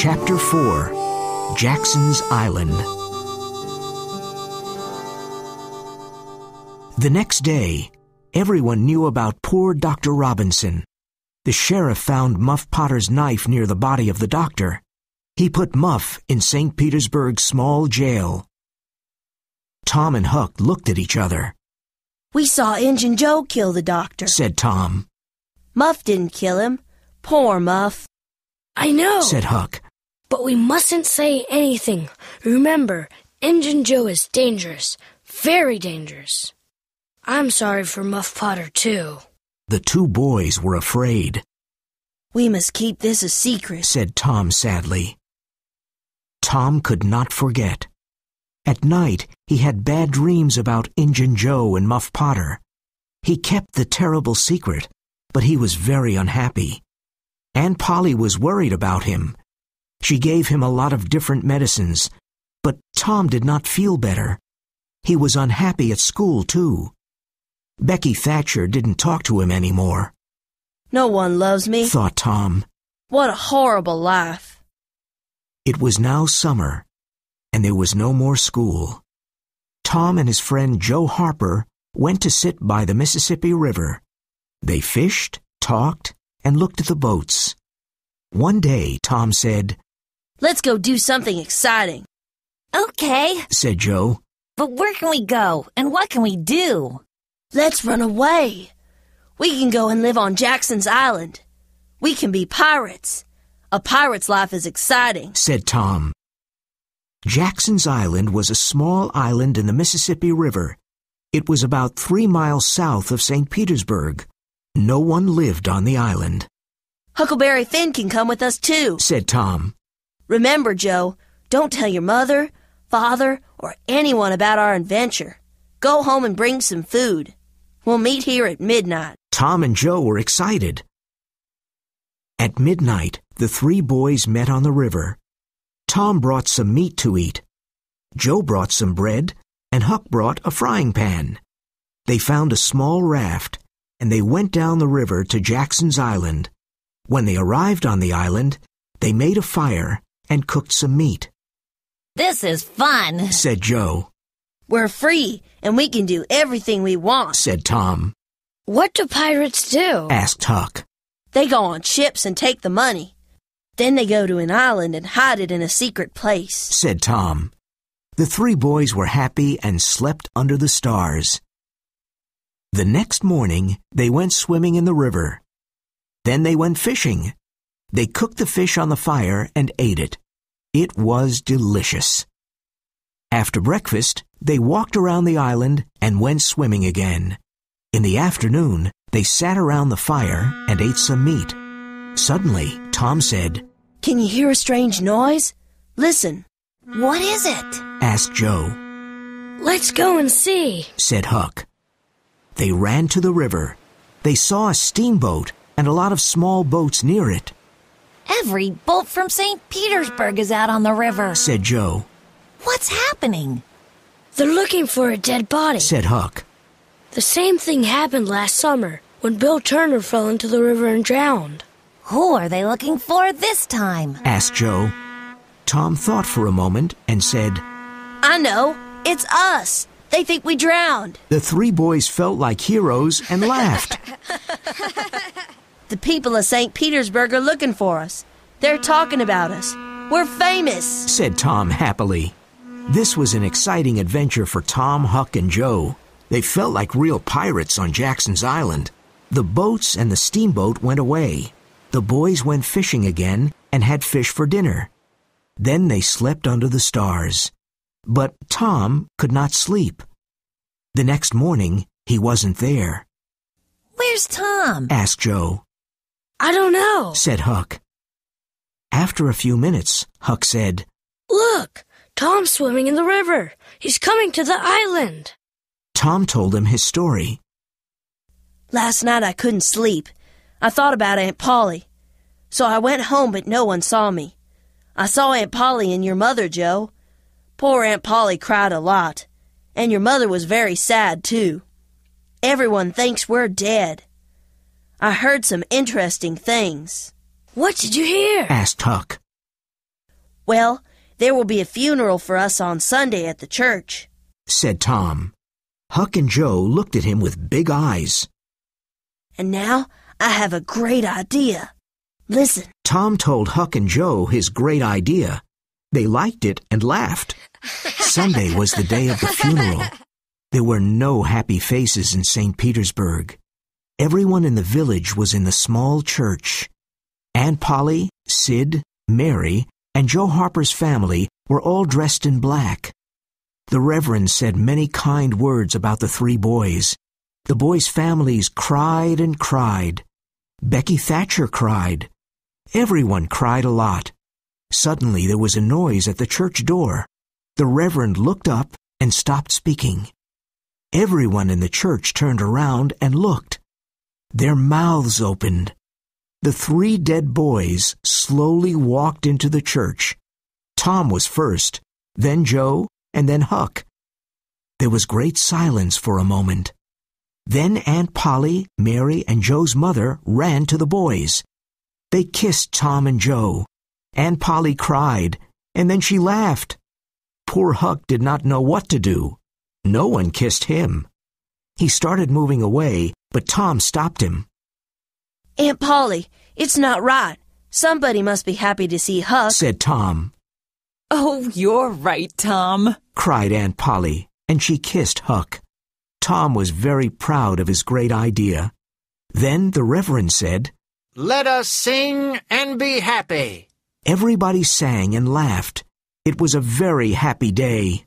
Chapter 4, Jackson's Island. The next day, everyone knew about poor Dr. Robinson. The sheriff found Muff Potter's knife near the body of the doctor. He put Muff in St. Petersburg's small jail. Tom and Huck looked at each other. "We saw Injun Joe kill the doctor," said Tom. "Muff didn't kill him. Poor Muff." "I know," said Huck. "But we mustn't say anything. Remember, Injun Joe is dangerous, very dangerous. I'm sorry for Muff Potter, too." The two boys were afraid. "We must keep this a secret," said Tom sadly. Tom could not forget. At night, he had bad dreams about Injun Joe and Muff Potter. He kept the terrible secret, but he was very unhappy. Aunt Polly was worried about him. She gave him a lot of different medicines, but Tom did not feel better. He was unhappy at school, too. Becky Thatcher didn't talk to him anymore. "No one loves me," thought Tom. "What a horrible life." It was now summer, and there was no more school. Tom and his friend Joe Harper went to sit by the Mississippi River. They fished, talked, and looked at the boats. One day, Tom said, "Let's go do something exciting." "Okay," said Joe. "but where can we go, and what can we do?" "Let's run away. We can go and live on Jackson's Island. We can be pirates. A pirate's life is exciting," said Tom. Jackson's Island was a small island in the Mississippi River. It was about 3 miles south of St. Petersburg. No one lived on the island. "Huckleberry Finn can come with us too," said Tom. "Remember, Joe, don't tell your mother, father, or anyone about our adventure. Go home and bring some food. We'll meet here at midnight." Tom and Joe were excited. At midnight, the 3 boys met on the river. Tom brought some meat to eat. Joe brought some bread, and Huck brought a frying pan. They found a small raft, and they went down the river to Jackson's Island. When they arrived on the island, they made a fire and cooked some meat. "This is fun," said Joe. "We're free, and we can do everything we want," said Tom. "What do pirates do?" asked Huck. "They go on ships and take the money. Then they go to an island and hide it in a secret place," said Tom. The 3 boys were happy and slept under the stars. The next morning, they went swimming in the river. Then they went fishing. They cooked the fish on the fire and ate it. It was delicious. After breakfast, they walked around the island and went swimming again. In the afternoon, they sat around the fire and ate some meat. Suddenly, Tom said, "Can you hear a strange noise? Listen." "What is it?" asked Joe. "Let's go and see," said Huck. They ran to the river. They saw a steamboat and a lot of small boats near it. "Every boat from St. Petersburg is out on the river," said Joe. "What's happening?" "They're looking for a dead body," said Huck. "The same thing happened last summer when Bill Turner fell into the river and drowned." "Who are they looking for this time?" asked Joe. Tom thought for a moment and said, "I know. It's us. They think we drowned." The 3 boys felt like heroes and laughed. "The people of St. Petersburg are looking for us. They're talking about us. We're famous," said Tom happily. This was an exciting adventure for Tom, Huck, and Joe. They felt like real pirates on Jackson's Island. The boats and the steamboat went away. The boys went fishing again and had fish for dinner. Then they slept under the stars. But Tom could not sleep. The next morning, he wasn't there. "Where's Tom?" asked Joe. "I don't know," said Huck. After a few minutes, Huck said, "Look, Tom's swimming in the river. He's coming to the island." Tom told him his story. "Last night I couldn't sleep. I thought about Aunt Polly. So I went home, but no one saw me. I saw Aunt Polly and your mother, Joe. Poor Aunt Polly cried a lot. And your mother was very sad, too. Everyone thinks we're dead. I heard some interesting things." "What did you hear?" asked Huck. Well, there will be a funeral for us on Sunday at the church, said Tom. Huck and Joe looked at him with big eyes. And now I have a great idea. Listen. Tom told Huck and Joe his great idea. They liked it and laughed. Sunday was the day of the funeral. There were no happy faces in St. Petersburg. Everyone in the village was in the small church. Aunt Polly, Sid, Mary, and Joe Harper's family were all dressed in black. The Reverend said many kind words about the three boys. The boys' families cried and cried. Becky Thatcher cried. Everyone cried a lot. Suddenly there was a noise at the church door. The Reverend looked up and stopped speaking. Everyone in the church turned around and looked. Their mouths opened. The three dead boys slowly walked into the church. Tom was first, then Joe, and then Huck. There was great silence for a moment. Then Aunt Polly, Mary, and Joe's mother ran to the boys. They kissed Tom and Joe. Aunt Polly cried, and then she laughed. Poor Huck did not know what to do. No one kissed him. He started moving away, but Tom stopped him. Aunt Polly, it's not right. Somebody must be happy to see Huck, said Tom. Oh, you're right, Tom, cried Aunt Polly, and she kissed Huck. Tom was very proud of his great idea. Then the Reverend said, "Let us sing and be happy." Everybody sang and laughed. It was a very happy day.